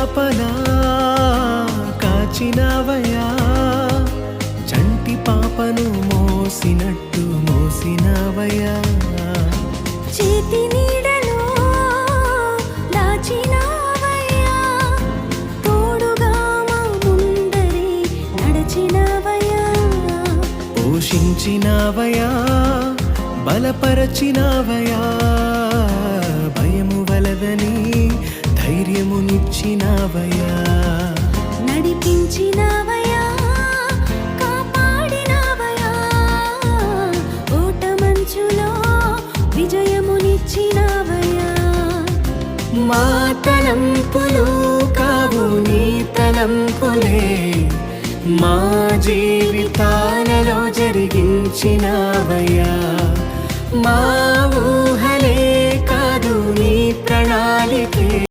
పాపలా కాచినవయ్యా, చంటి పాపను మోసినట్టు మోసినవయ్యా. చేతి నీడలో దాచినవయ్యా, తోడుగా మా ముందరే నడచినవయ్యా. పోషించినవయ్యా, బలపరచినవయ్యా, భయము వలదని ధైర్యమునిచ్చినవయ్యా. నడిపించినవయ్యా, కాపాడినవయ్యా, ఓట మంచులో విజయమునిచ్చినవయ్యా. మా తలంపులు కావు నీ తలంపులే, మా జీవితాలలో జరిగించినవయ్యా. మా ఊహలే కాదు నీ ప్రణాళికే.